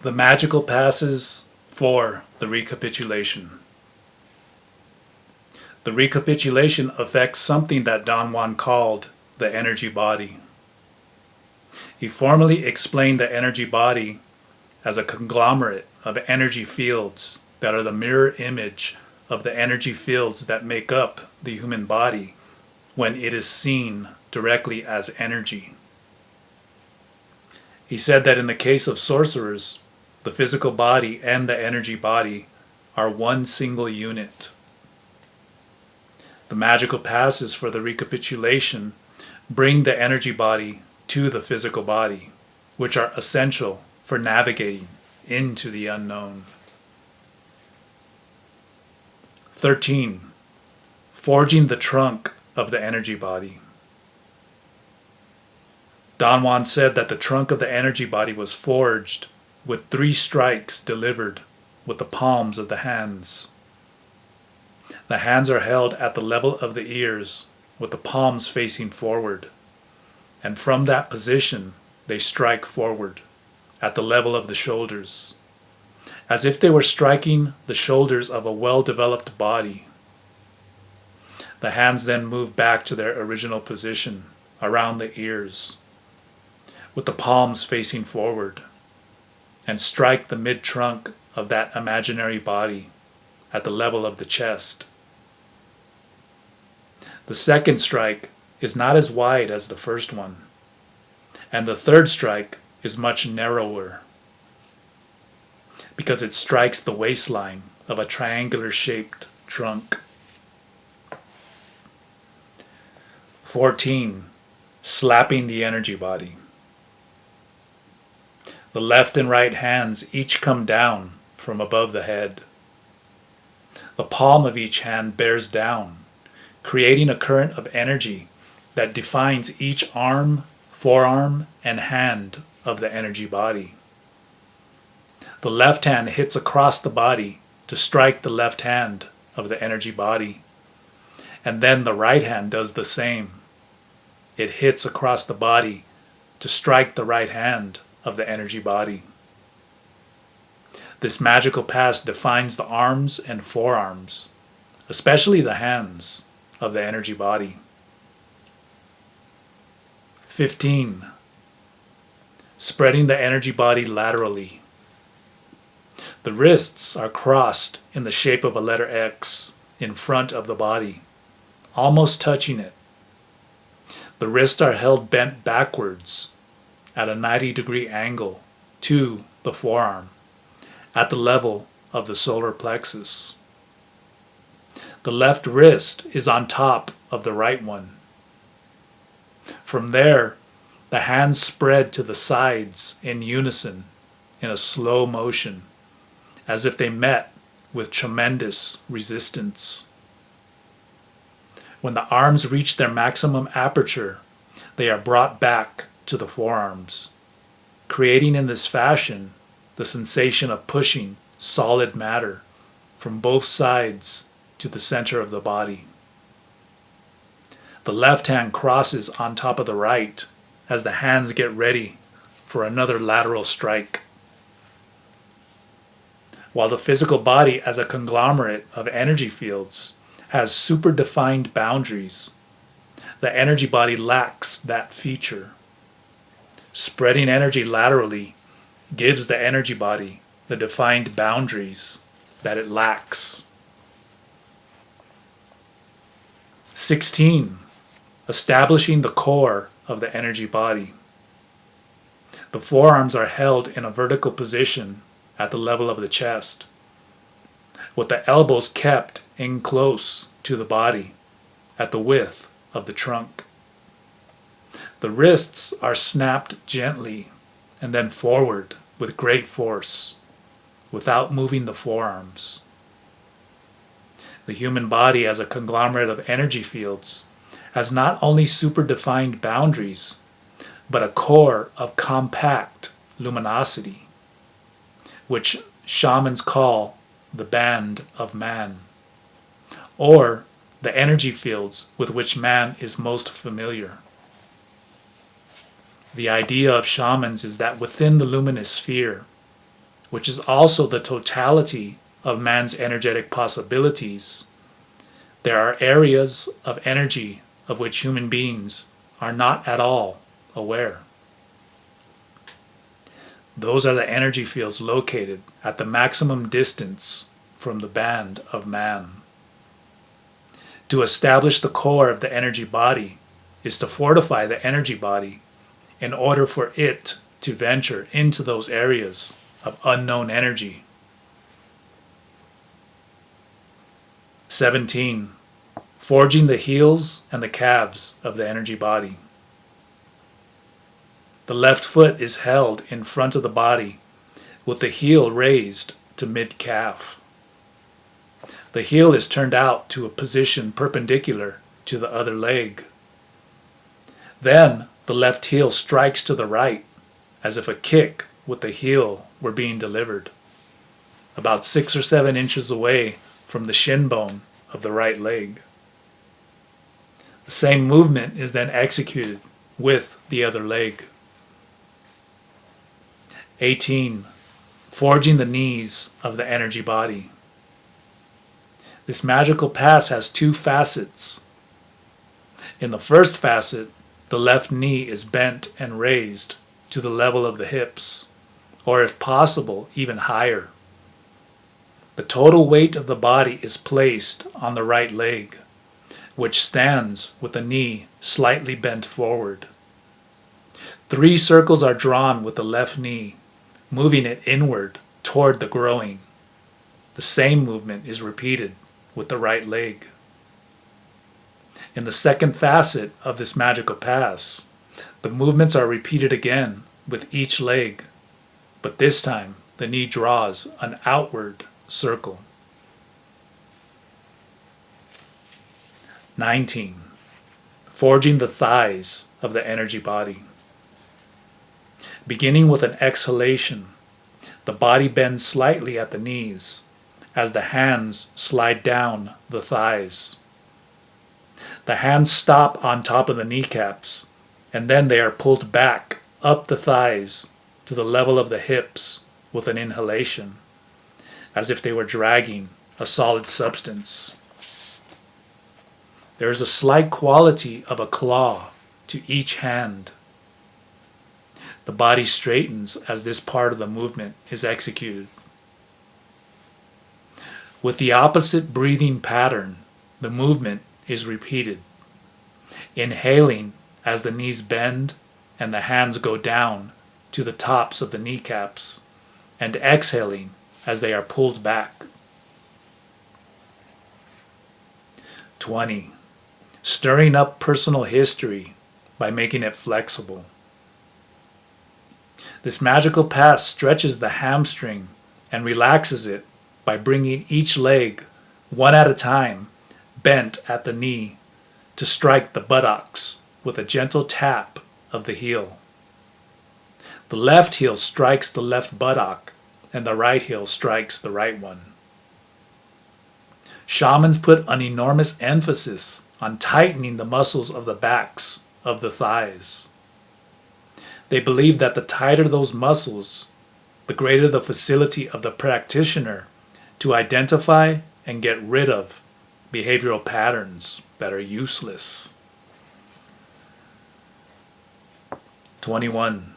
The magical passes for the recapitulation. The recapitulation affects something that Don Juan called the energy body. He formally explained the energy body as a conglomerate of energy fields that are the mirror image of the energy fields that make up the human body when it is seen directly as energy. He said that in the case of sorcerers, the physical body and the energy body are one single unit. The magical passes for the recapitulation bring the energy body to the physical body, which are essential for navigating into the unknown. 13. Forging the trunk of the energy body. Don Juan said that the trunk of the energy body was forged with 3 strikes delivered with the palms of the hands. The hands are held at the level of the ears with the palms facing forward, and from that position they strike forward at the level of the shoulders, as if they were striking the shoulders of a well-developed body. The hands then move back to their original position around the ears, with the palms facing forward, and strike the mid-trunk of that imaginary body at the level of the chest. The second strike is not as wide as the first one, and the third strike is much narrower, because it strikes the waistline of a triangular-shaped trunk. 14. Slapping the energy body. The left and right hands each come down from above the head. The palm of each hand bears down, creating a current of energy that defines each arm, forearm, and hand of the energy body. The left hand hits across the body to strike the left hand of the energy body, and then the right hand does the same. It hits across the body to strike the right hand of the energy body. This magical pass defines the arms and forearms, especially the hands, of the energy body. 15. Spreading the energy body laterally. The wrists are crossed in the shape of a letter X in front of the body, almost touching it. The wrists are held bent backwards at a 90-degree angle to the forearm, at the level of the solar plexus. The left wrist is on top of the right one. From there, the hands spread to the sides in unison in a slow motion, as if they met with tremendous resistance. When the arms reach their maximum aperture, they are brought back to the forearms, creating in this fashion the sensation of pushing solid matter from both sides to the center of the body. The left hand crosses on top of the right as the hands get ready for another lateral strike. While the physical body as a conglomerate of energy fields has super defined boundaries, the energy body lacks that feature. Spreading energy laterally gives the energy body the defined boundaries that it lacks. 16. Establishing the core of the energy body. The forearms are held in a vertical position at the level of the chest, with the elbows kept in close to the body at the width of the trunk. The wrists are snapped gently and then forward with great force, without moving the forearms. The human body as a conglomerate of energy fields has not only super-defined boundaries, but a core of compact luminosity, which shamans call the band of man, or the energy fields with which man is most familiar. The idea of shamans is that within the luminous sphere, which is also the totality of man's energetic possibilities, there are areas of energy of which human beings are not at all aware. Those are the energy fields located at the maximum distance from the band of man. To establish the core of the energy body is to fortify the energy body in order for it to venture into those areas of unknown energy. 17. Forging the heels and the calves of the energy body. The left foot is held in front of the body with the heel raised to mid-calf. The heel is turned out to a position perpendicular to the other leg. Then the left heel strikes to the right as if a kick with the heel were being delivered, about 6 or 7 inches away from the shin bone of the right leg. The same movement is then executed with the other leg. 18. Forging the knees of the energy body. This magical pass has 2 facets. In the first facet, the left knee is bent and raised to the level of the hips, or if possible, even higher. The total weight of the body is placed on the right leg, which stands with the knee slightly bent forward. 3 circles are drawn with the left knee, moving it inward toward the groin. The same movement is repeated with the right leg. In the second facet of this magical pass, the movements are repeated again with each leg, but this time the knee draws an outward circle. 19. Forging the thighs of the energy body. Beginning with an exhalation, the body bends slightly at the knees as the hands slide down the thighs. The hands stop on top of the kneecaps, and then they are pulled back up the thighs to the level of the hips with an inhalation, as if they were dragging a solid substance. There is a slight quality of a claw to each hand. The body straightens as this part of the movement is executed. With the opposite breathing pattern, the movement is repeated. Inhaling as the knees bend and the hands go down to the tops of the kneecaps, and exhaling as they are pulled back. 20. Stirring up personal history by making it flexible. This magical pass stretches the hamstring and relaxes it by bringing each leg, one at a time, bent at the knee to strike the buttocks with a gentle tap of the heel. The left heel strikes the left buttock and the right heel strikes the right one. Shamans put an enormous emphasis on tightening the muscles of the backs of the thighs. They believe that the tighter those muscles, the greater the facility of the practitioner to identify and get rid of behavioral patterns that are useless. 21.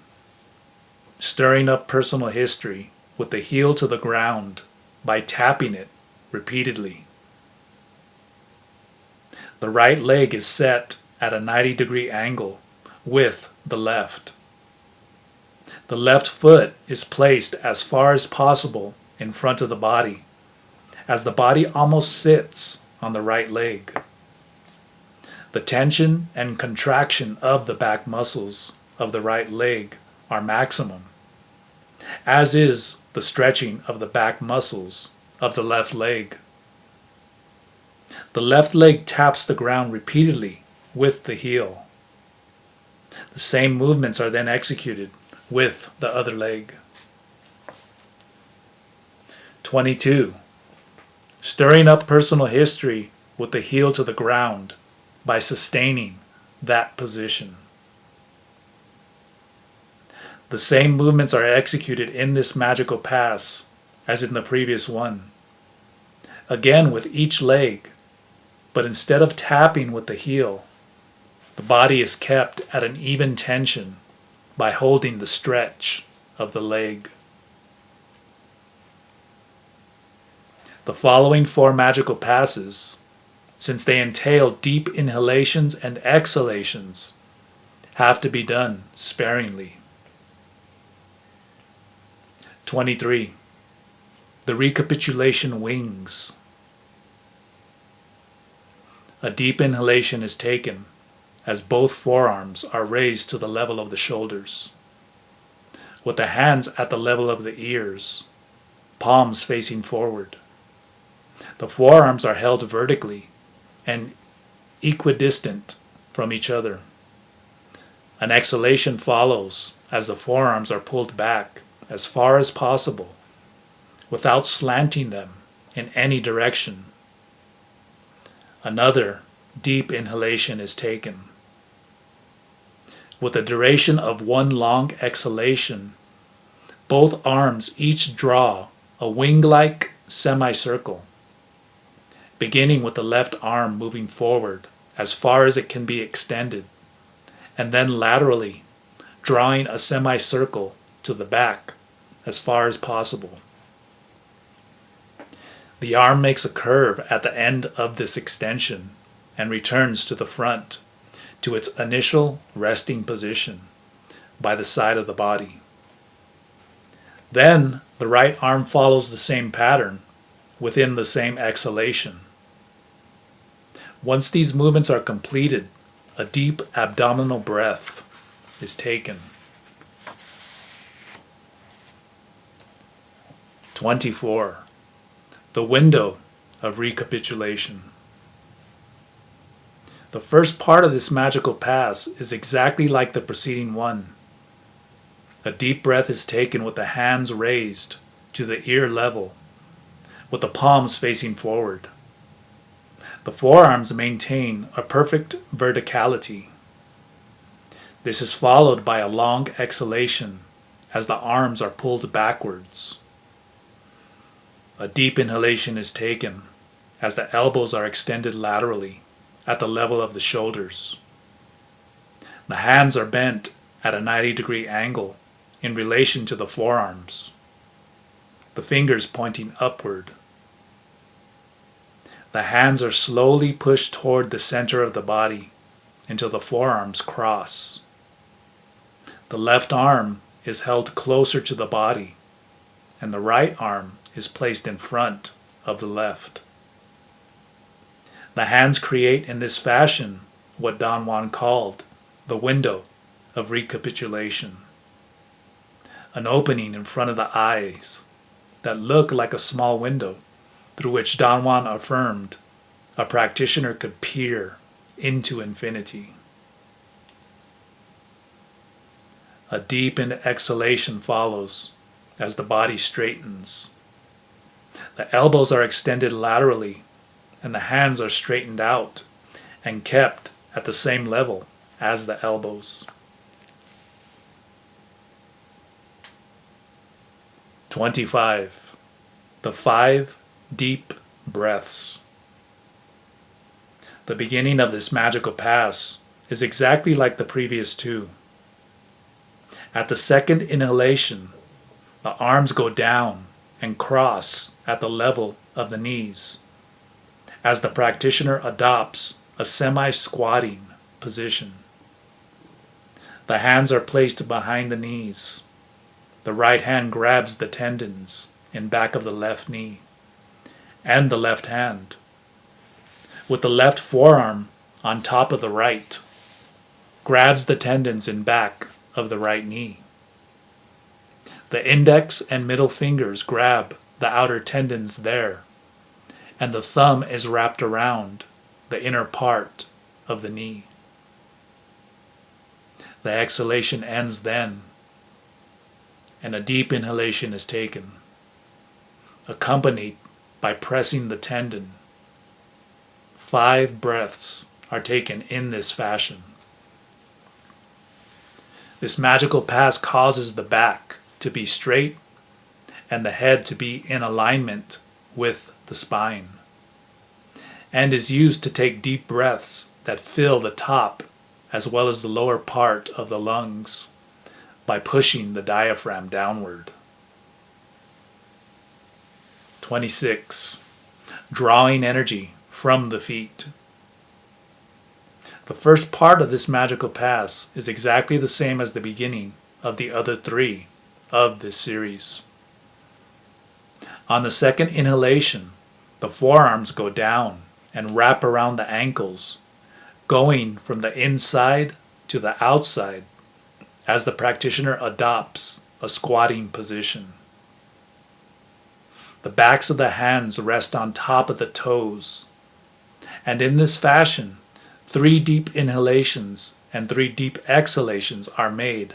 Stirring up personal history with the heel to the ground by tapping it repeatedly. The right leg is set at a 90-degree angle with the left. The left foot is placed as far as possible in front of the body, as the body almost sits on the right leg. The tension and contraction of the back muscles of the right leg are maximum, as is the stretching of the back muscles of the left leg. The left leg taps the ground repeatedly with the heel. The same movements are then executed with the other leg. 22. Stirring up personal history with the heel to the ground by sustaining that position. The same movements are executed in this magical pass as in the previous one. Again with each leg, but instead of tapping with the heel, the body is kept at an even tension by holding the stretch of the leg. The following 4 magical passes, since they entail deep inhalations and exhalations, have to be done sparingly. 23. The recapitulation wings. A deep inhalation is taken as both forearms are raised to the level of the shoulders, with the hands at the level of the ears, palms facing forward. The forearms are held vertically and equidistant from each other. An exhalation follows as the forearms are pulled back as far as possible without slanting them in any direction. Another deep inhalation is taken. With the duration of one long exhalation, both arms each draw a wing-like semicircle, beginning with the left arm moving forward as far as it can be extended, and then laterally drawing a semicircle to the back as far as possible. The arm makes a curve at the end of this extension and returns to the front to its initial resting position by the side of the body. Then the right arm follows the same pattern within the same exhalation. Once these movements are completed, a deep abdominal breath is taken. 24. The window of recapitulation. The first part of this magical pass is exactly like the preceding one. A deep breath is taken with the hands raised to the ear level, with the palms facing forward. The forearms maintain a perfect verticality. This is followed by a long exhalation as the arms are pulled backwards. A deep inhalation is taken as the elbows are extended laterally at the level of the shoulders. The hands are bent at a 90-degree angle in relation to the forearms, the fingers pointing upward. The hands are slowly pushed toward the center of the body until the forearms cross. The left arm is held closer to the body, and the right arm is placed in front of the left. The hands create in this fashion what Don Juan called the window of recapitulation, an opening in front of the eyes that look like a small window through which Don Juan affirmed a practitioner could peer into infinity. A deep exhalation follows as the body straightens. The elbows are extended laterally and the hands are straightened out and kept at the same level as the elbows. 25. The 5 deep breaths. The beginning of this magical pass is exactly like the previous 2. At the second inhalation, the arms go down and cross at the level of the knees, as the practitioner adopts a semi-squatting position. The hands are placed behind the knees. The right hand grabs the tendons in back of the left knee and the left hand, with the left forearm on top of the right, grabs the tendons in back of the right knee. The index and middle fingers grab the outer tendons there, and the thumb is wrapped around the inner part of the knee. The exhalation ends then, and a deep inhalation is taken, accompanied by pressing the tendon. 5 breaths are taken in this fashion. This magical pass causes the back to be straight and the head to be in alignment with the spine, and is used to take deep breaths that fill the top as well as the lower part of the lungs by pushing the diaphragm downward. 26. Drawing energy from the feet. The first part of this magical pass is exactly the same as the beginning of the other 3 of this series. On the second inhalation, the forearms go down and wrap around the ankles, going from the inside to the outside as the practitioner adopts a squatting position. The backs of the hands rest on top of the toes, and in this fashion, 3 deep inhalations and 3 deep exhalations are made.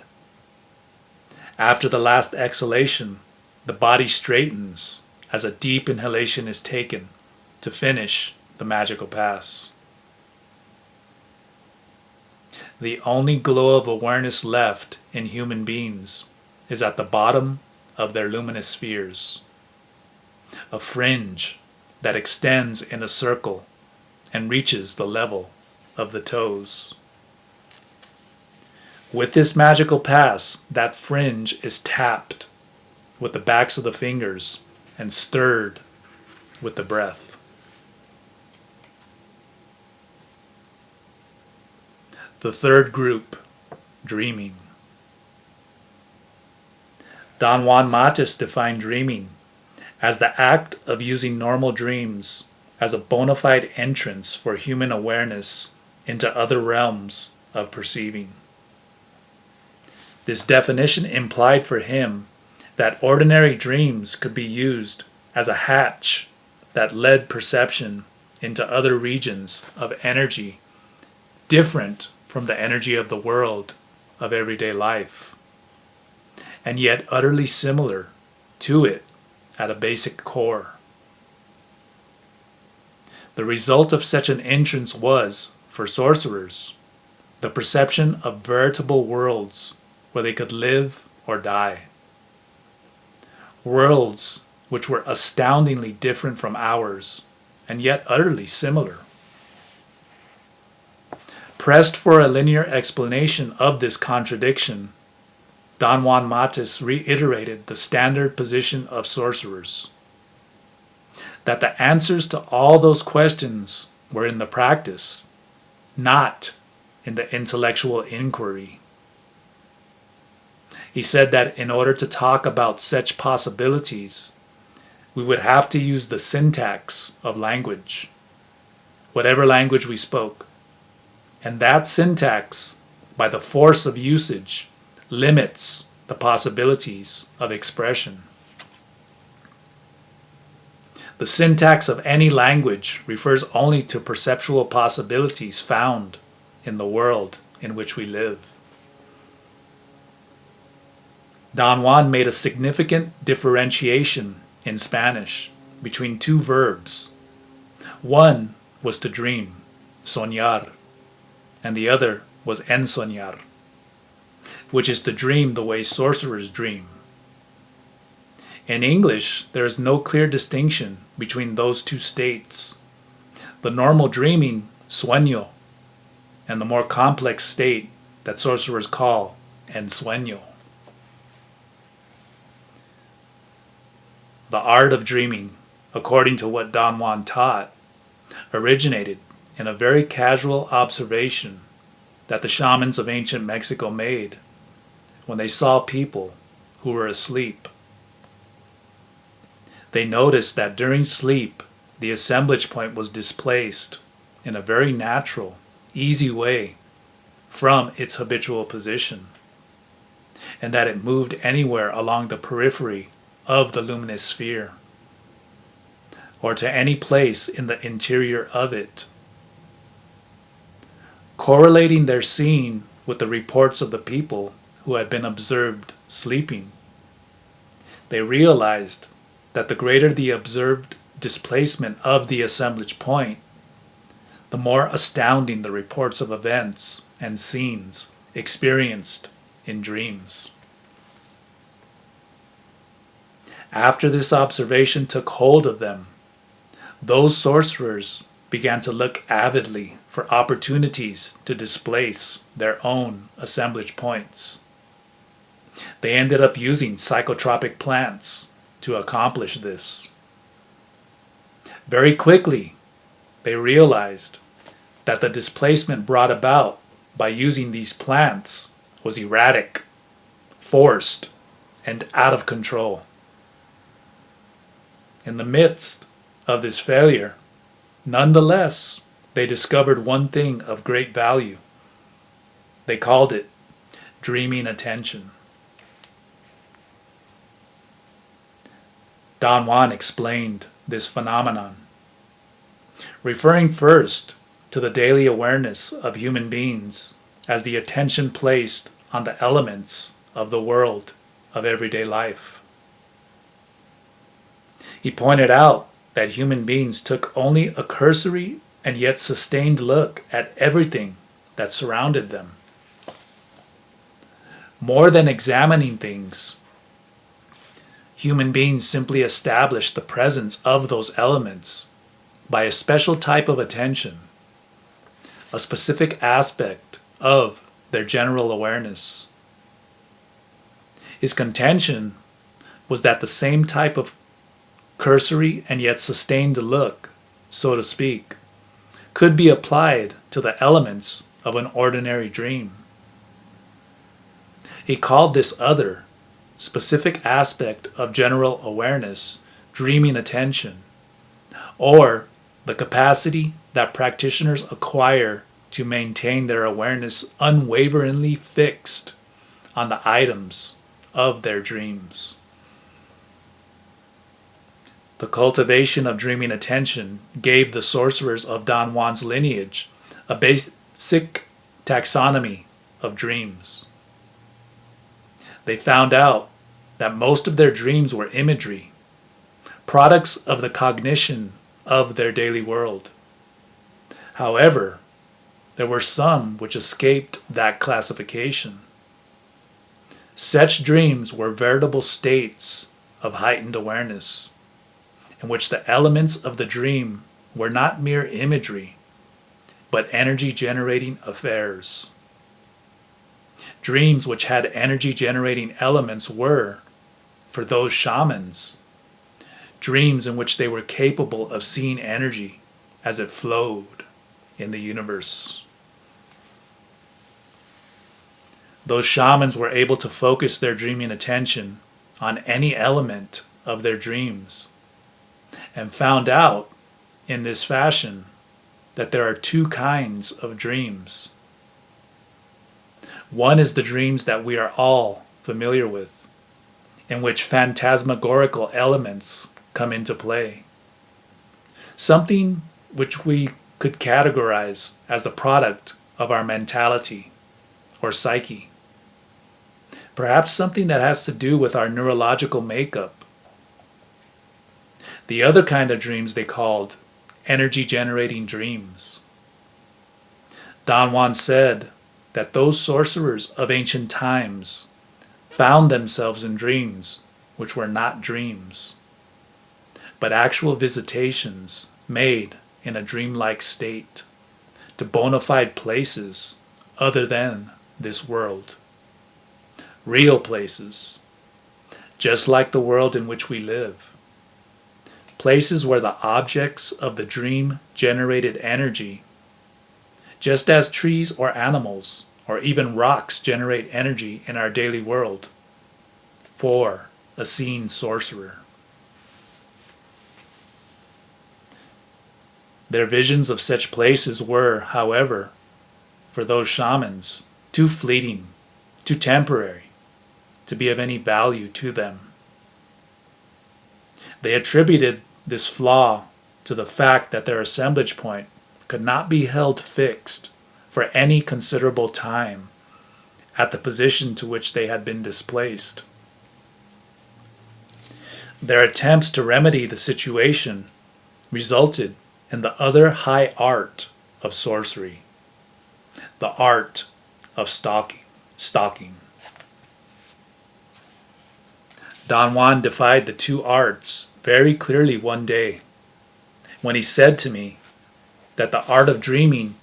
After the last exhalation, the body straightens as a deep inhalation is taken to finish the magical pass. The only glow of awareness left in human beings is at the bottom of their luminous spheres, a fringe that extends in a circle and reaches the level of the toes. With this magical pass, that fringe is tapped with the backs of the fingers and stirred with the breath. The third group, dreaming. Don Juan Matus defined dreaming as the act of using normal dreams as a bona fide entrance for human awareness into other realms of perceiving. This definition implied for him that ordinary dreams could be used as a hatch that led perception into other regions of energy different from the energy of the world of everyday life, and yet utterly similar to it at a basic core. The result of such an entrance was, for sorcerers, the perception of veritable worlds where they could live or die. Worlds which were astoundingly different from ours, and yet utterly similar. Pressed for a linear explanation of this contradiction, Don Juan Matus reiterated the standard position of sorcerers, that the answers to all those questions were in the practice, not in the intellectual inquiry. He said that in order to talk about such possibilities, we would have to use the syntax of language, whatever language we spoke, and that syntax, by the force of usage, limits the possibilities of expression. The syntax of any language refers only to perceptual possibilities found in the world in which we live. Don Juan made a significant differentiation in Spanish between 2 verbs. One was to dream, soñar, and the other was ensoñar, which is to dream the way sorcerers dream. In English, there is no clear distinction between those 2 states. The normal dreaming, sueño, and the more complex state that sorcerers call ensueño. The art of dreaming, according to what Don Juan taught, originated in a very casual observation that the shamans of ancient Mexico made when they saw people who were asleep. They noticed that during sleep, the assemblage point was displaced in a very natural, easy way from its habitual position, and that it moved anywhere along the periphery of the luminous sphere, or to any place in the interior of it. Correlating their seeing with the reports of the people who had been observed sleeping, they realized that the greater the observed displacement of the assemblage point, the more astounding the reports of events and scenes experienced in dreams. After this observation took hold of them, those sorcerers began to look avidly for opportunities to displace their own assemblage points. They ended up using psychotropic plants to accomplish this. Very quickly, they realized that the displacement brought about by using these plants was erratic, forced, and out of control. In the midst of this failure, nonetheless, they discovered one thing of great value. They called it dreaming attention. Don Juan explained this phenomenon, referring first to the daily awareness of human beings as the attention placed on the elements of the world of everyday life. He pointed out that human beings took only a cursory and yet sustained look at everything that surrounded them. More than examining things, human beings simply established the presence of those elements by a special type of attention, a specific aspect of their general awareness. His contention was that the same type of cursory and yet sustained look, so to speak, could be applied to the elements of an ordinary dream. He called this other, specific aspect of general awareness dreaming attention, or the capacity that practitioners acquire to maintain their awareness unwaveringly fixed on the items of their dreams. The cultivation of dreaming attention gave the sorcerers of Don Juan's lineage a basic taxonomy of dreams. They found out that most of their dreams were imagery, products of the cognition of their daily world. However, there were some which escaped that classification. Such dreams were veritable states of heightened awareness, in which the elements of the dream were not mere imagery, but energy-generating affairs. Dreams which had energy-generating elements were, for those shamans, dreams in which they were capable of seeing energy as it flowed in the universe. Those shamans were able to focus their dreaming attention on any element of their dreams, and found out in this fashion that there are two kinds of dreams. One is the dreams that we are all familiar with, in which phantasmagorical elements come into play. Something which we could categorize as the product of our mentality or psyche. Perhaps something that has to do with our neurological makeup. The other kind of dreams they called energy-generating dreams. Don Juan said that those sorcerers of ancient times found themselves in dreams which were not dreams, but actual visitations made in a dreamlike state to bona fide places other than this world. Real places, just like the world in which we live. Places where the objects of the dream generated energy, just as trees or animals or even rocks generate energy in our daily world, for a seeing sorcerer. Their visions of such places were, however, for those shamans, too fleeting, too temporary, to be of any value to them. They attributed this flaw to the fact that their assemblage point could not be held fixed for any considerable time at the position to which they had been displaced. Their attempts to remedy the situation resulted in the other high art of sorcery, the art of stalking. Don Juan defied the two arts very clearly one day when he said to me that the art of dreaming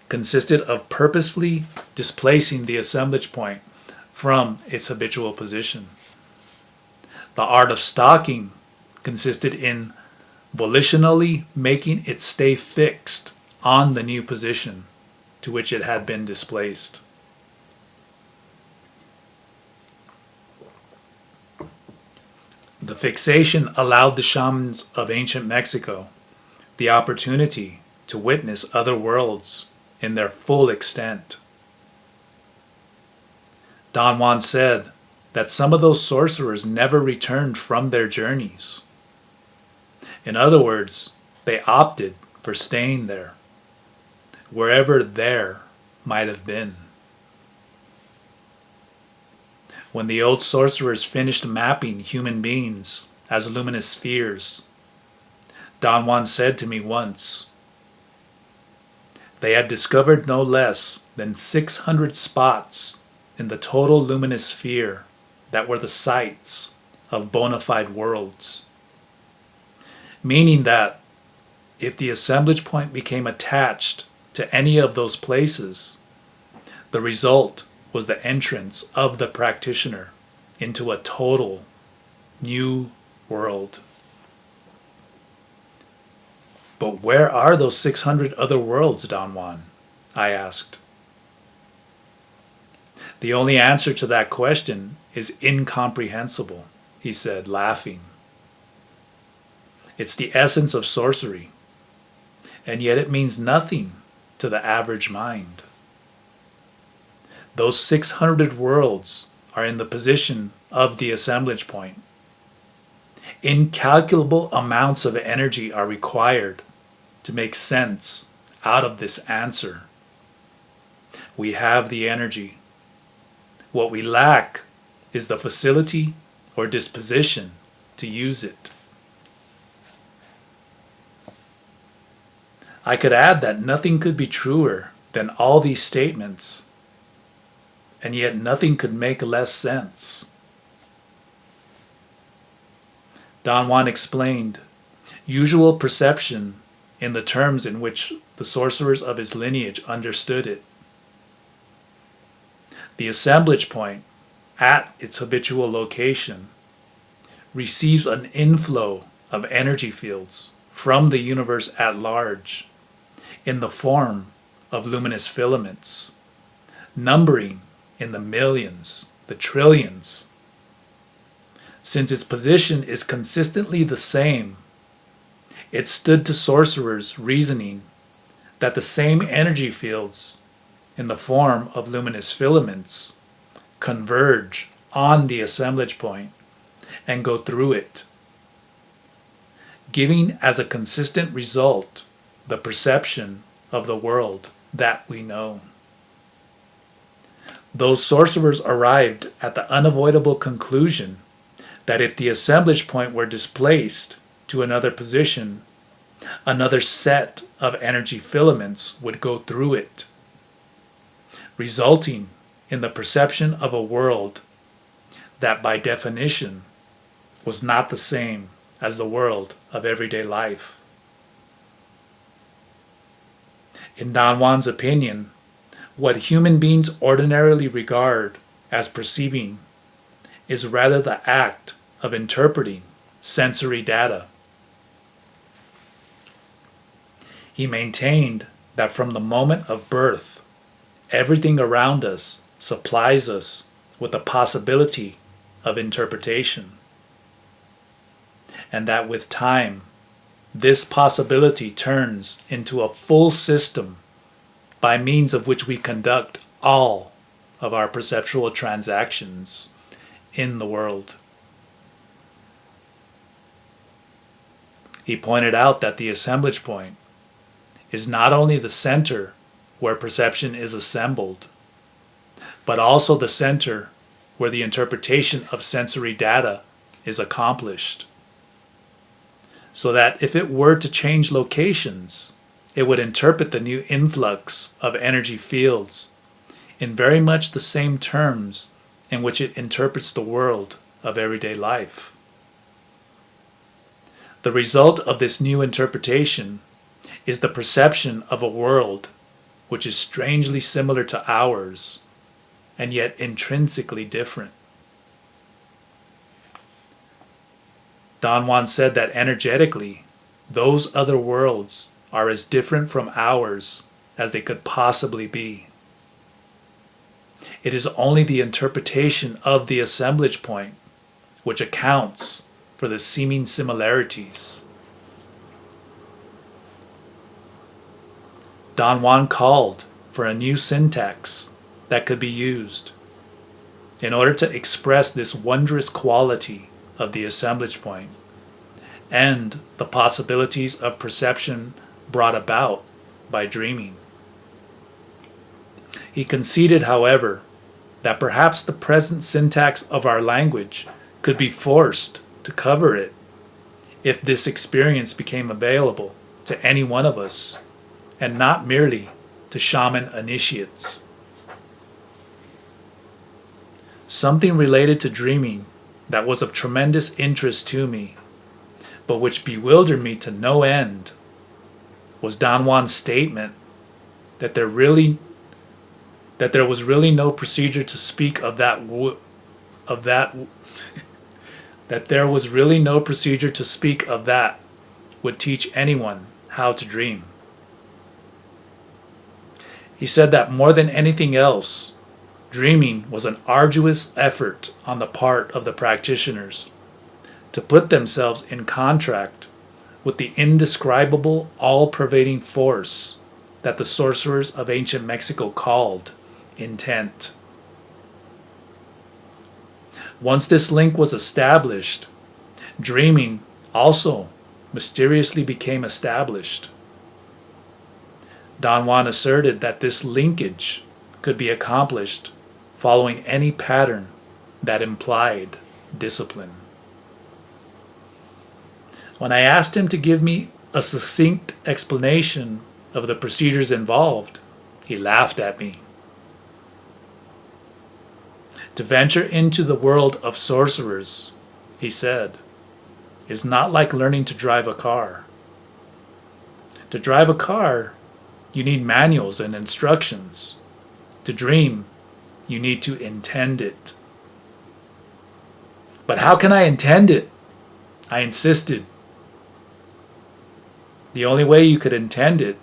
consisted of purposefully displacing the assemblage point from its habitual position. The art of stalking consisted in volitionally making it stay fixed on the new position to which it had been displaced. The fixation allowed the shamans of ancient Mexico the opportunity to witness other worlds in their full extent. Don Juan said that some of those sorcerers never returned from their journeys. In other words, they opted for staying there, wherever there might have been. When the old sorcerers finished mapping human beings as luminous spheres, Don Juan said to me once, they had discovered no less than 600 spots in the total luminous sphere that were the sites of bona fide worlds. Meaning that if the assemblage point became attached to any of those places, the result was the entrance of the practitioner into a total new world. But where are those 600 other worlds, Don Juan? I asked. The only answer to that question is incomprehensible, he said, laughing. It's the essence of sorcery, and yet it means nothing to the average mind. Those 600 worlds are in the position of the assemblage point. Incalculable amounts of energy are required to make sense out of this answer. We have the energy. What we lack is the facility or disposition to use it. I could add that nothing could be truer than all these statements, and yet nothing could make less sense. Don Juan explained, usual perception in the terms in which the sorcerers of his lineage understood it. The assemblage point, at its habitual location, receives an inflow of energy fields from the universe at large in the form of luminous filaments, numbering in the millions, the trillions. Since its position is consistently the same, it stood to sorcerers' reasoning that the same energy fields in the form of luminous filaments converge on the assemblage point and go through it, giving as a consistent result the perception of the world that we know. Those sorcerers arrived at the unavoidable conclusion that if the assemblage point were displaced to another position, another set of energy filaments would go through it, resulting in the perception of a world that by definition was not the same as the world of everyday life. In Don Juan's opinion, what human beings ordinarily regard as perceiving is rather the act of interpreting sensory data. He maintained that from the moment of birth, everything around us supplies us with the possibility of interpretation, and that with time, this possibility turns into a full system by means of which we conduct all of our perceptual transactions in the world. He pointed out that the assemblage point is not only the center where perception is assembled, but also the center where the interpretation of sensory data is accomplished. So that if it were to change locations, it would interpret the new influx of energy fields in very much the same terms in which it interprets the world of everyday life. The result of this new interpretation is the perception of a world which is strangely similar to ours and yet intrinsically different. Don Juan said that energetically, those other worlds are as different from ours as they could possibly be. It is only the interpretation of the assemblage point which accounts for the seeming similarities. Don Juan called for a new syntax that could be used in order to express this wondrous quality of the assemblage point and the possibilities of perception brought about by dreaming. He conceded, however, that perhaps the present syntax of our language could be forced to cover it if this experience became available to any one of us and not merely to shaman initiates. Something related to dreaming that was of tremendous interest to me, but which bewildered me to no end, was Don Juan's statement that there was really no procedure to speak of that there was really no procedure to speak of that would teach anyone how to dream. He said that more than anything else, dreaming was an arduous effort on the part of the practitioners to put themselves in contact with the indescribable, all-pervading force that the sorcerers of ancient Mexico called intent. Once this link was established, dreaming also mysteriously became established. Don Juan asserted that this linkage could be accomplished following any pattern that implied discipline. When I asked him to give me a succinct explanation of the procedures involved, he laughed at me. To venture into the world of sorcerers, he said, is not like learning to drive a car. To drive a car, you need manuals and instructions. To dream, you need to intend it. But how can I intend it? I insisted. The only way you could intend it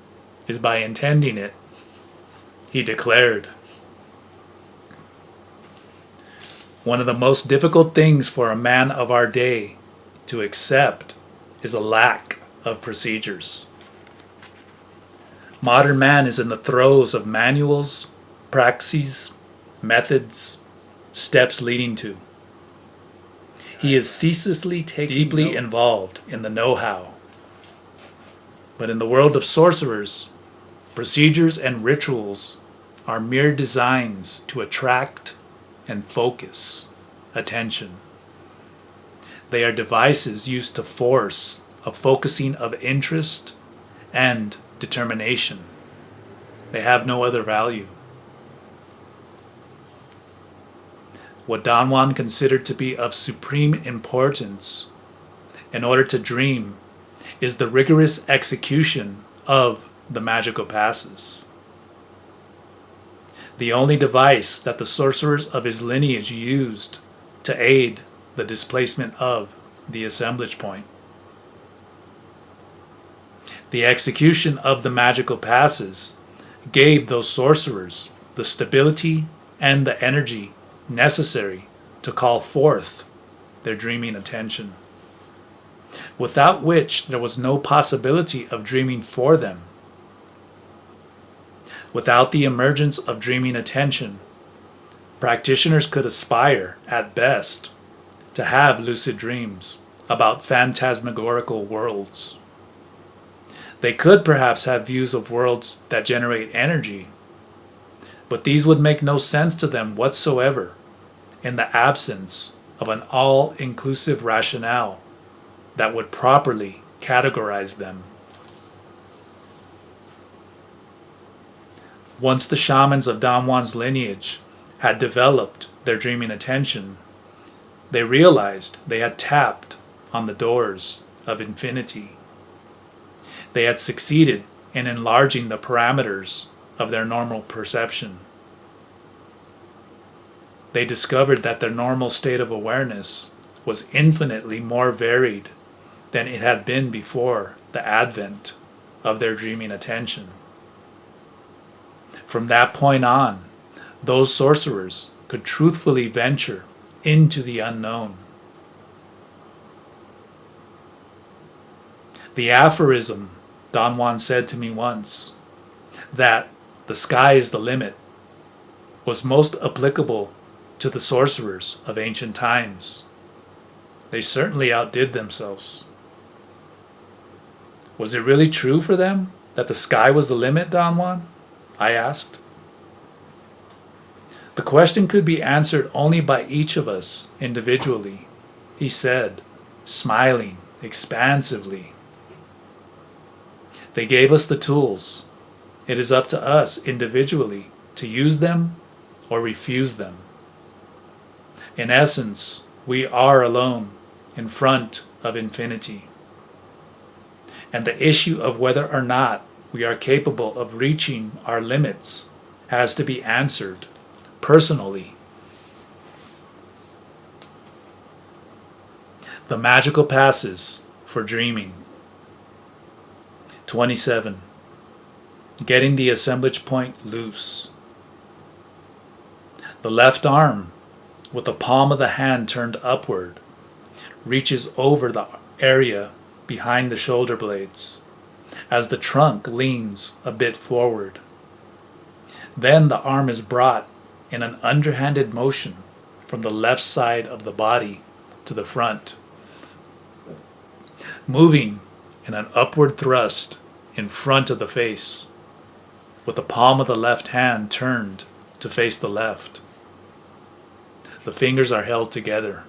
is by intending it, he declared. One of the most difficult things for a man of our day to accept is a lack of procedures. Modern man is in the throes of manuals, praxis, methods, steps leading to. He is ceaselessly deeply involved in the know-how. But in the world of sorcerers, procedures and rituals are mere designs to attract and focus attention. They are devices used to force a focusing of interest and determination. They have no other value. What Don Juan considered to be of supreme importance in order to dream is the rigorous execution of the magical passes. The only device that the sorcerers of his lineage used to aid the displacement of the assemblage point. The execution of the magical passes gave those sorcerers the stability and the energy necessary to call forth their dreaming attention, without which there was no possibility of dreaming for them. Without the emergence of dreaming attention, practitioners could aspire, at best, to have lucid dreams about phantasmagorical worlds. They could perhaps have views of worlds that generate energy, but these would make no sense to them whatsoever in the absence of an all-inclusive rationale that would properly categorize them. Once the shamans of Don Juan's lineage had developed their dreaming attention, They realized they had tapped on the doors of infinity. They had succeeded in enlarging the parameters of their normal perception. They discovered that their normal state of awareness was infinitely more varied than it had been before the advent of their dreaming attention. From that point on, those sorcerers could truthfully venture into the unknown. The aphorism Don Juan said to me once, that the sky is the limit, was most applicable to the sorcerers of ancient times. They certainly outdid themselves. Was it really true for them that the sky was the limit, Don Juan? I asked. The question could be answered only by each of us individually, he said, smiling expansively. They gave us the tools. It is up to us individually to use them or refuse them. In essence, we are alone in front of infinity. And the issue of whether or not we are capable of reaching our limits has to be answered personally. The magical passes for dreaming. 27. Getting the assemblage point loose. The left arm, with the palm of the hand turned upward, reaches over the area behind the shoulder blades as the trunk leans a bit forward. Then the arm is brought in an underhanded motion from the left side of the body to the front, moving in an upward thrust in front of the face, with the palm of the left hand turned to face the left. The fingers are held together.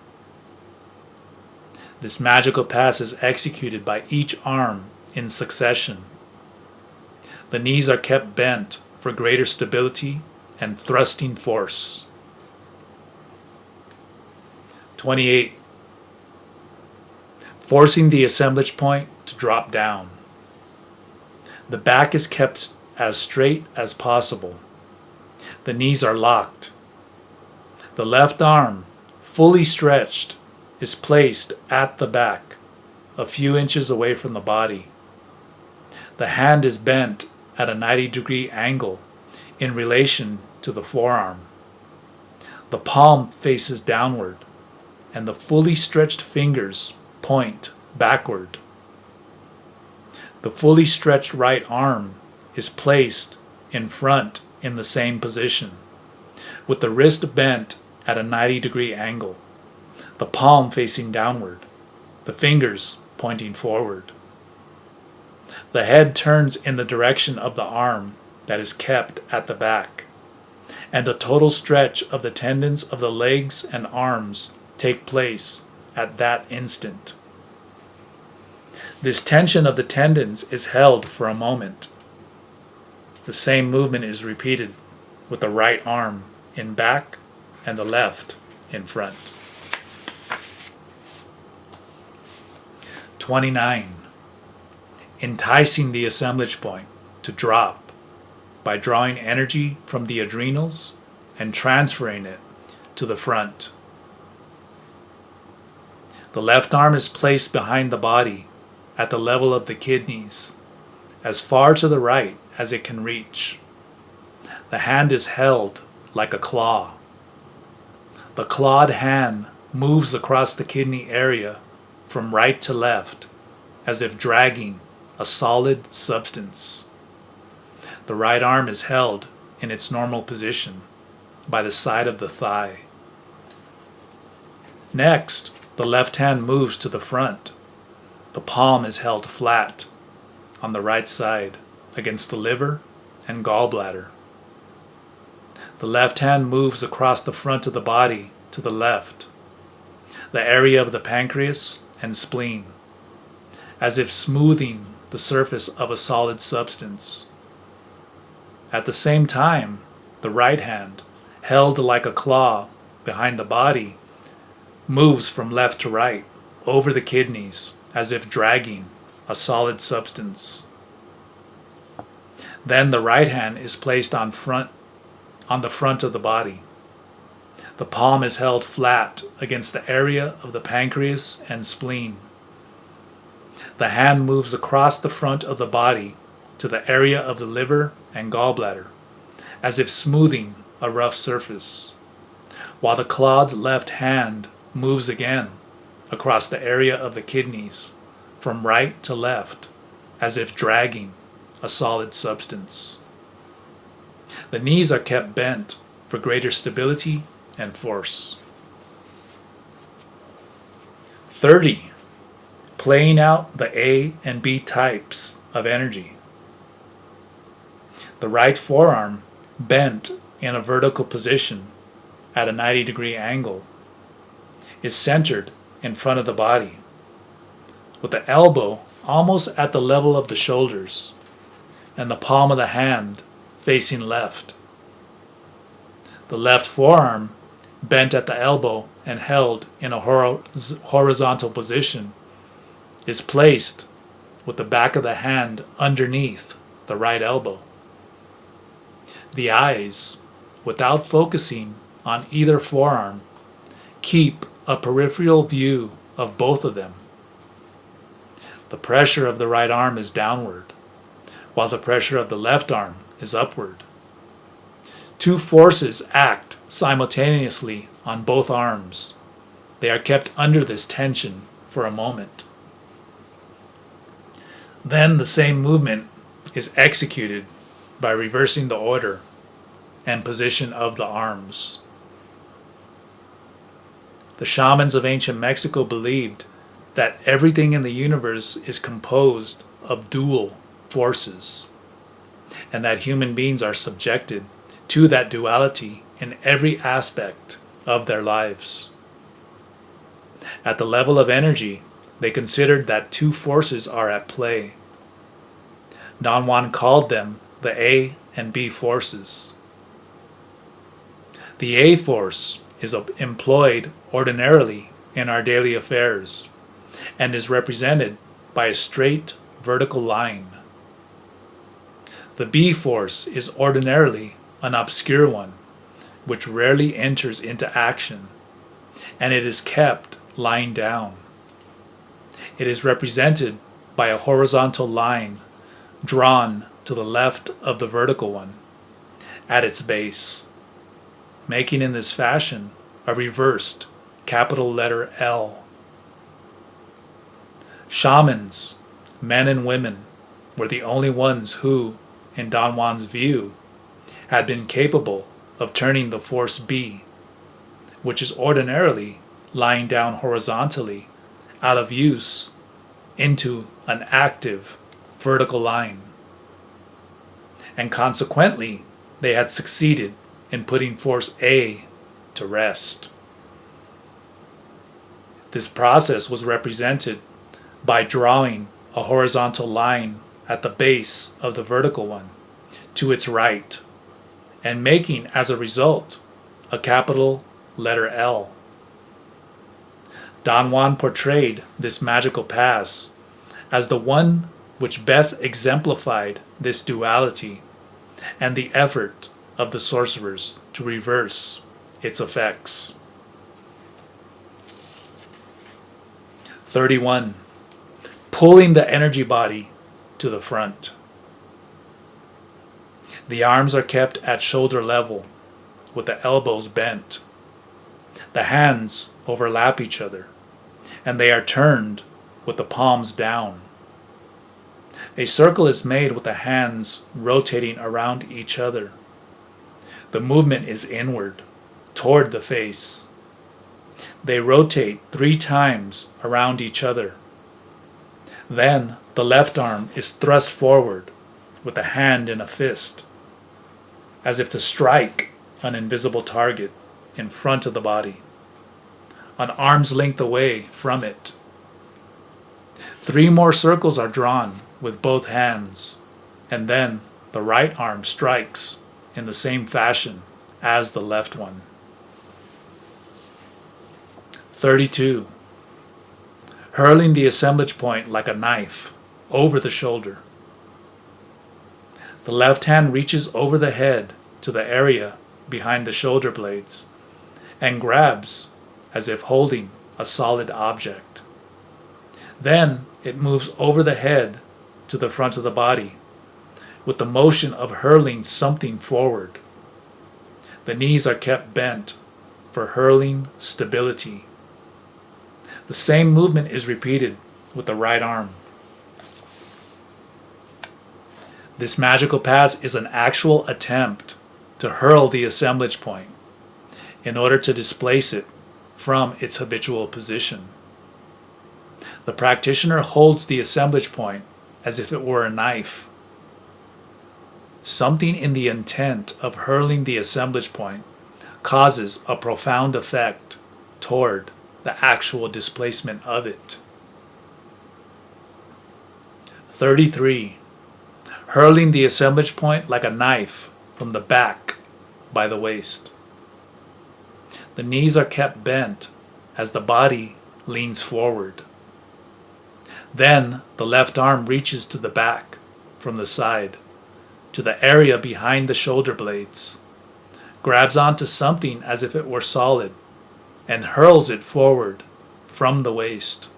This magical pass is executed by each arm in succession. The knees are kept bent for greater stability and thrusting force. 28. Forcing the assemblage point to drop down. The back is kept as straight as possible. The knees are locked. The left arm, fully stretched, is placed at the back, a few inches away from the body. The hand is bent at a 90-degree angle in relation to the forearm. The palm faces downward, and the fully stretched fingers point backward. The fully stretched right arm is placed in front in the same position, with the wrist bent at a 90-degree angle, the palm facing downward, the fingers pointing forward. The head turns in the direction of the arm that is kept at the back, and a total stretch of the tendons of the legs and arms take place at that instant. This tension of the tendons is held for a moment. The same movement is repeated with the right arm in back and the left in front. 29. Enticing the assemblage point to drop by drawing energy from the adrenals and transferring it to the front. The left arm is placed behind the body at the level of the kidneys, as far to the right as it can reach. The hand is held like a claw. The clawed hand moves across the kidney area from right to left, as if dragging a solid substance. The right arm is held in its normal position by the side of the thigh. Next, the left hand moves to the front. The palm is held flat on the right side against the liver and gallbladder. The left hand moves across the front of the body to the left, the area of the pancreas and spleen, as if smoothing the surface of a solid substance. At the same time, the right hand, held like a claw behind the body, moves from left to right over the kidneys as if dragging a solid substance. Then the right hand is placed on the front of the body. The palm is held flat against the area of the pancreas and spleen. The hand moves across the front of the body to the area of the liver and gallbladder, as if smoothing a rough surface, while the clawed left hand moves again across the area of the kidneys from right to left, as if dragging a solid substance. The knees are kept bent for greater stability and force. 30. Playing out the A and B types of energy. The right forearm, bent in a vertical position at a 90-degree angle, is centered in front of the body, with the elbow almost at the level of the shoulders and the palm of the hand facing left. The left forearm, bent at the elbow and held in a horizontal position, is placed with the back of the hand underneath the right elbow. The eyes, without focusing on either forearm, keep a peripheral view of both of them. The pressure of the right arm is downward, while the pressure of the left arm is upward. Two forces act simultaneously on both arms. They are kept under this tension for a moment. Then the same movement is executed by reversing the order and position of the arms. The shamans of ancient Mexico believed that everything in the universe is composed of dual forces, and that human beings are subjected to that duality in every aspect of their lives. At the level of energy, they considered that two forces are at play. Don Juan called them the A and B forces. The A force is employed ordinarily in our daily affairs and is represented by a straight vertical line. The B force is ordinarily an obscure one, which rarely enters into action, and it is kept lying down. It is represented by a horizontal line drawn to the left of the vertical one at its base, making in this fashion a reversed capital letter L. Shamans, men and women, were the only ones who, in Don Juan's view, had been capable of turning the force B, which is ordinarily lying down horizontally, out of use, into an active vertical line. And consequently, they had succeeded in putting force A to rest. This process was represented by drawing a horizontal line at the base of the vertical one to its right, and making as a result a capital letter L. Don Juan portrayed this magical pass as the one which best exemplified this duality and the effort of the sorcerers to reverse its effects. 31. Pulling the energy body to the front. The arms are kept at shoulder level, with the elbows bent. The hands overlap each other, and they are turned with the palms down. A circle is made with the hands rotating around each other. The movement is inward, toward the face. They rotate 3 times around each other. Then the left arm is thrust forward with the hand in a fist, as if to strike an invisible target in front of the body, an arm's length away from it. 3 more circles are drawn with both hands, and then the right arm strikes in the same fashion as the left one. 32. Hurling the assemblage point like a knife over the shoulder. The left hand reaches over the head to the area behind the shoulder blades and grabs as if holding a solid object. Then it moves over the head to the front of the body with the motion of hurling something forward. The knees are kept bent for hurling stability. The same movement is repeated with the right arm. This magical pass is an actual attempt to hurl the assemblage point in order to displace it from its habitual position. The practitioner holds the assemblage point as if it were a knife. Something in the intent of hurling the assemblage point causes a profound effect toward the actual displacement of it. 33. Hurling the assemblage point like a knife from the back by the waist. The knees are kept bent as the body leans forward. Then the left arm reaches to the back from the side to the area behind the shoulder blades, grabs onto something as if it were solid, and hurls it forward from the waist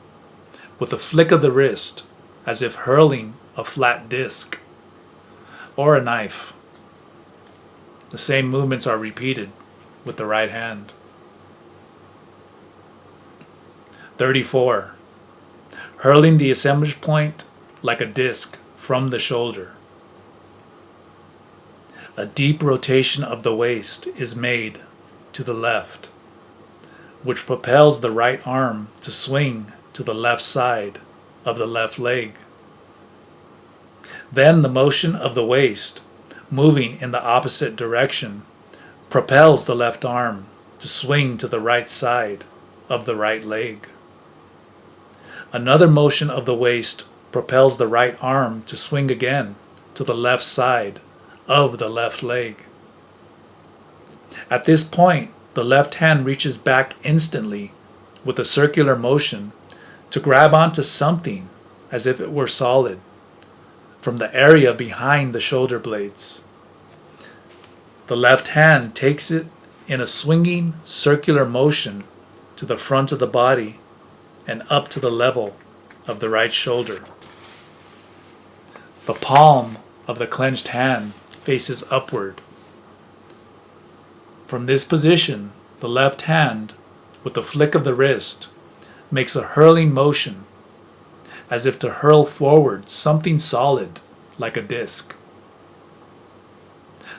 with a flick of the wrist as if hurling a flat disc or a knife. The same movements are repeated with the right hand. 34. Hurling the assemblage point like a disc from the shoulder. A deep rotation of the waist is made to the left, which propels the right arm to swing to the left side of the left leg. Then the motion of the waist, moving in the opposite direction, propels the left arm to swing to the right side of the right leg. Another motion of the waist propels the right arm to swing again to the left side of the left leg. At this point, the left hand reaches back instantly with a circular motion to grab onto something as if it were solid from the area behind the shoulder blades. The left hand takes it in a swinging circular motion to the front of the body and up to the level of the right shoulder. The palm of the clenched hand faces upward. From this position, the left hand, with a flick of the wrist, makes a hurling motion as if to hurl forward something solid like a disc.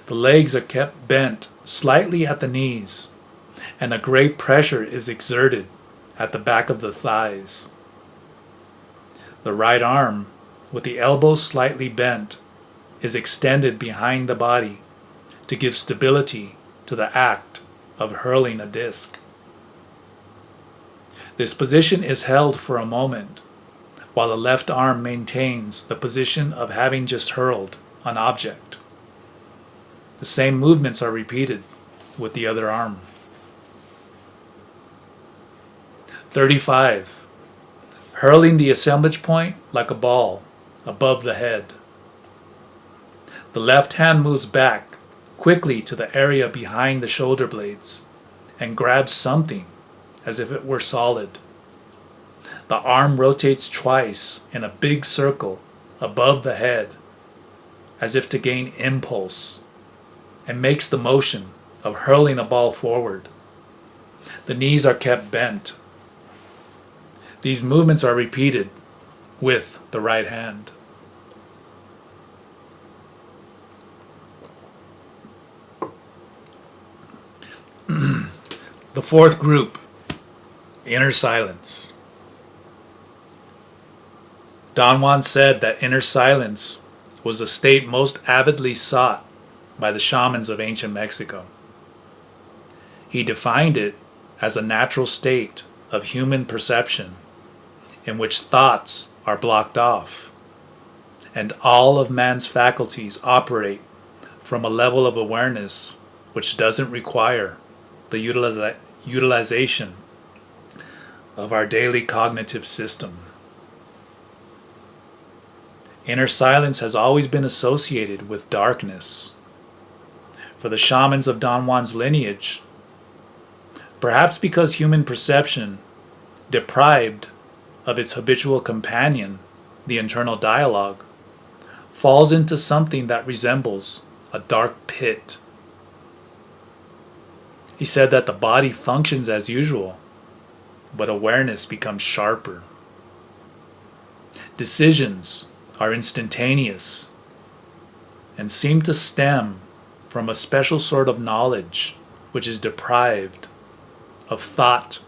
The legs are kept bent slightly at the knees, and a great pressure is exerted at the back of the thighs. The right arm, with the elbow slightly bent, is extended behind the body to give stability to the act of hurling a disc. This position is held for a moment, while the left arm maintains the position of having just hurled an object. The same movements are repeated with the other arm. 35. Hurling the assemblage point like a ball above the head. The left hand moves back quickly to the area behind the shoulder blades and grabs something as if it were solid. The arm rotates twice in a big circle above the head as if to gain impulse and makes the motion of hurling a ball forward. The knees are kept bent. These movements are repeated with the right hand. The fourth group, inner silence. Don Juan said that inner silence was the state most avidly sought by the shamans of ancient Mexico. He defined it as a natural state of human perception in which thoughts are blocked off and all of man's faculties operate from a level of awareness which doesn't require the utilization of our daily cognitive system. Inner silence has always been associated with darkness. For the shamans of Don Juan's lineage, perhaps because human perception, deprived of its habitual companion, the internal dialogue, falls into something that resembles a dark pit. He said that the body functions as usual, but awareness becomes sharper. Decisions are instantaneous and seem to stem from a special sort of knowledge which is deprived of thought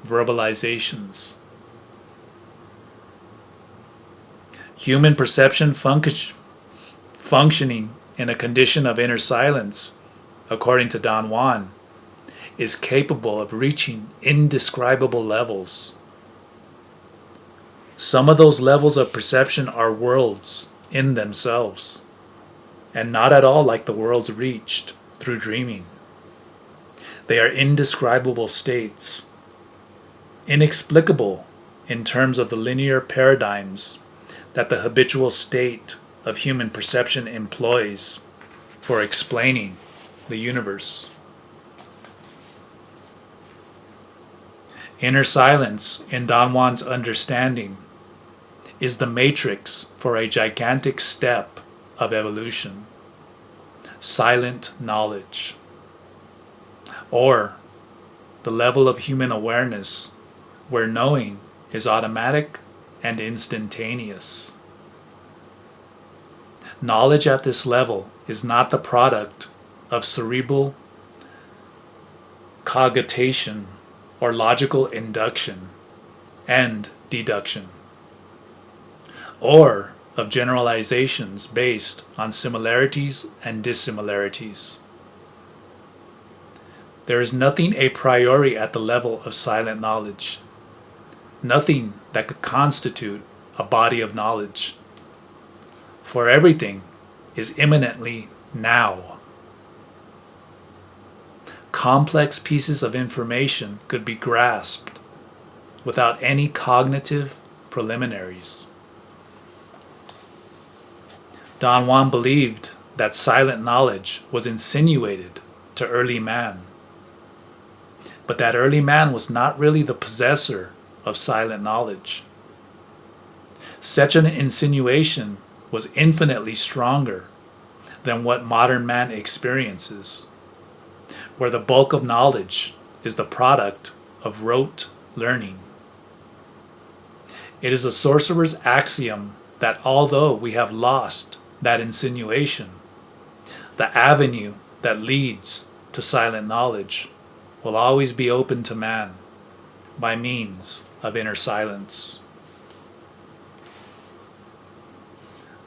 verbalizations. Human perception functioning in a condition of inner silence, according to Don Juan, is capable of reaching indescribable levels. Some of those levels of perception are worlds in themselves, and not at all like the worlds reached through dreaming. They are indescribable states, inexplicable in terms of the linear paradigms that the habitual state of human perception employs for explaining the universe. Inner silence, in Don Juan's understanding, is the matrix for a gigantic step of evolution: silent knowledge, or the level of human awareness where knowing is automatic and instantaneous. Knowledge at this level is not the product of cerebral cogitation or logical induction and deduction, or of generalizations based on similarities and dissimilarities. There is nothing a priori at the level of silent knowledge, nothing that could constitute a body of knowledge, for everything is immanently now. Complex pieces of information could be grasped without any cognitive preliminaries. Don Juan believed that silent knowledge was insinuated to early man, but that early man was not really the possessor of silent knowledge. Such an insinuation was infinitely stronger than what modern man experiences, where the bulk of knowledge is the product of rote learning. It is a sorcerer's axiom that although we have lost that insinuation, the avenue that leads to silent knowledge will always be open to man by means of inner silence.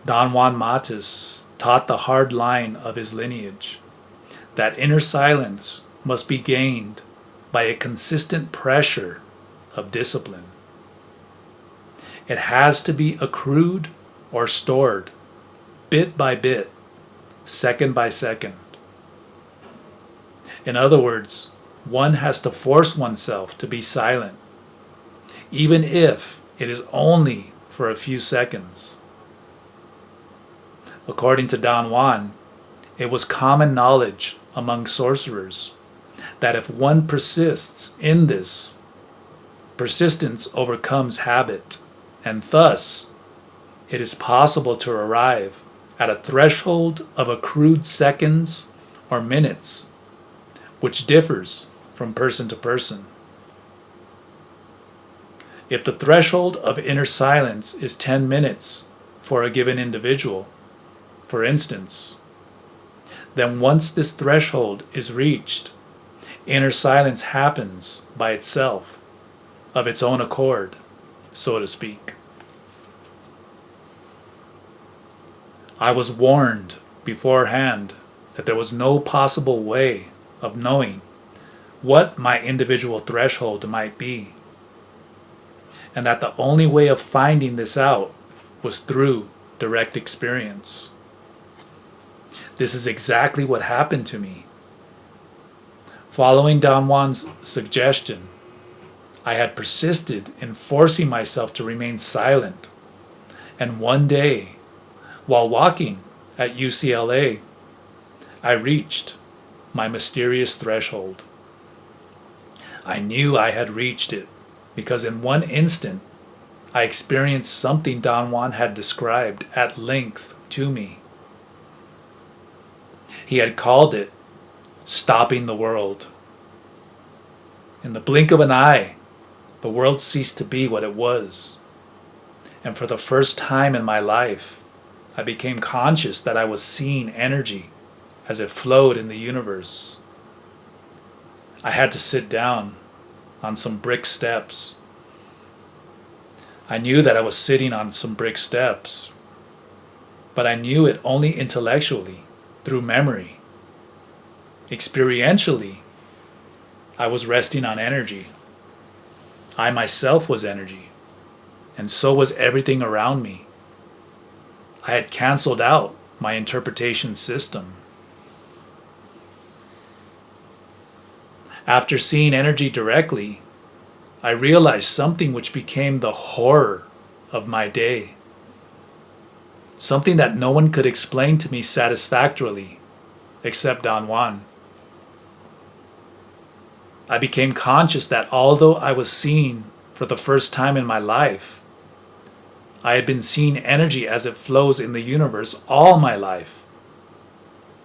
Don Juan Matus taught the hard line of his lineage that inner silence must be gained by a consistent pressure of discipline. It has to be accrued or stored, bit by bit, second by second. In other words, one has to force oneself to be silent, even if it is only for a few seconds. According to Don Juan, it was common knowledge among sorcerers that if one persists in this, persistence overcomes habit, and thus it is possible to arrive at a threshold of accrued seconds or minutes, which differs from person to person. If the threshold of inner silence is 10 minutes for a given individual, for instance, then once this threshold is reached, inner silence happens by itself, of its own accord, so to speak. I was warned beforehand that there was no possible way of knowing what my individual threshold might be, and that the only way of finding this out was through direct experience. This is exactly what happened to me. Following Don Juan's suggestion, I had persisted in forcing myself to remain silent, and one day, while walking at UCLA, I reached my mysterious threshold. I knew I had reached it because in one instant I experienced something Don Juan had described at length to me. He had called it stopping the world. In the blink of an eye, the world ceased to be what it was. And for the first time in my life, I became conscious that I was seeing energy as it flowed in the universe. I had to sit down on some brick steps. I knew that I was sitting on some brick steps, but I knew it only intellectually, through memory. Experientially, I was resting on energy. I myself was energy, and so was everything around me. I had canceled out my interpretation system. After seeing energy directly, I realized something which became the horror of my day. Something that no one could explain to me satisfactorily, except Don Juan. I became conscious that although I was seeing for the first time in my life, I had been seeing energy as it flows in the universe all my life,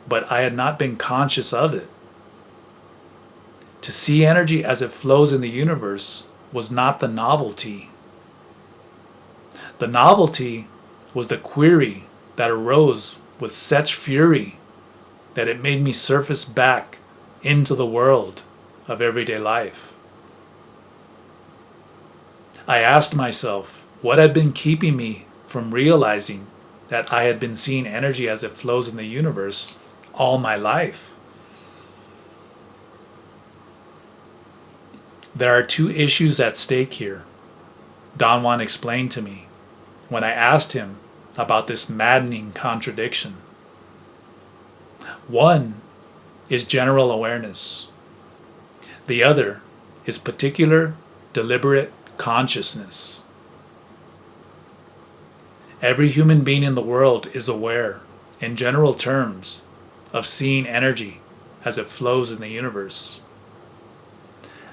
but I had not been conscious of it. To see energy as it flows in the universe was not the novelty. The novelty was the query that arose with such fury that it made me surface back into the world of everyday life. I asked myself what had been keeping me from realizing that I had been seeing energy as it flows in the universe all my life. There are two issues at stake here, Don Juan explained to me when I asked him about this maddening contradiction. One is general awareness. The other is particular, deliberate consciousness. Every human being in the world is aware, in general terms, of seeing energy as it flows in the universe.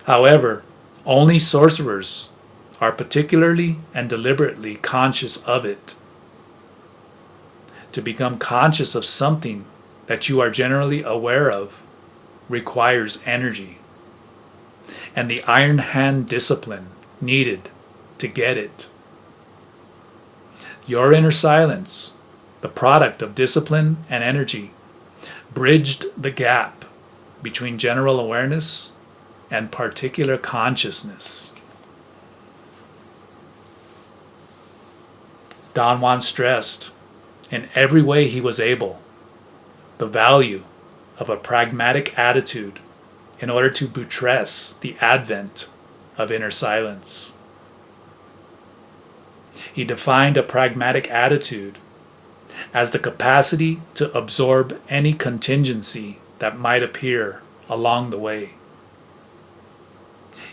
However, only sorcerers are particularly and deliberately conscious of it. To become conscious of something that you are generally aware of requires energy, and the iron hand discipline needed to get it. Your inner silence, the product of discipline and energy, bridged the gap between general awareness and particular consciousness. Don Juan stressed, in every way he was able, the value of a pragmatic attitude in order to buttress the advent of inner silence. He defined a pragmatic attitude as the capacity to absorb any contingency that might appear along the way.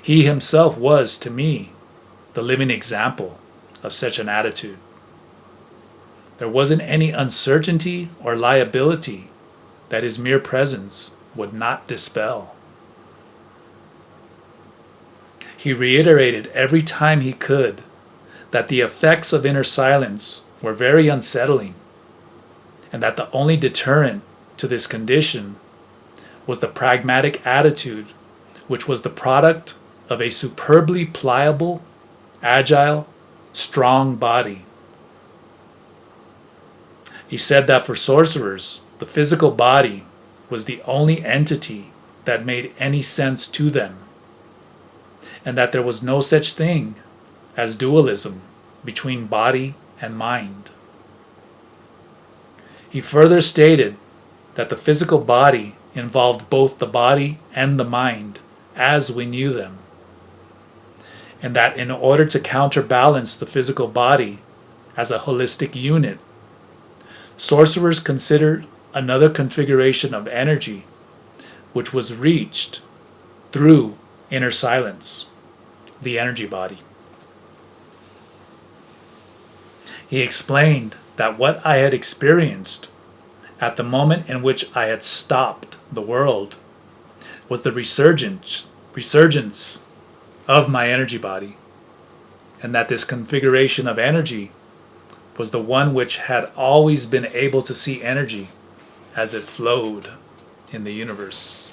He himself was, to me, the living example of such an attitude. There wasn't any uncertainty or liability that his mere presence would not dispel. He reiterated every time he could that the effects of inner silence were very unsettling, and that the only deterrent to this condition was the pragmatic attitude, which was the product of a superbly pliable, agile, strong body. He said that for sorcerers, the physical body was the only entity that made any sense to them, and that there was no such thing as dualism between body and mind. He further stated that the physical body involved both the body and the mind as we knew them, and that in order to counterbalance the physical body as a holistic unit, sorcerers considered another configuration of energy which was reached through inner silence, the energy body. He explained that what I had experienced at the moment in which I had stopped the world was the resurgence of my energy body, and that this configuration of energy was the one which had always been able to see energy as it flowed in the universe.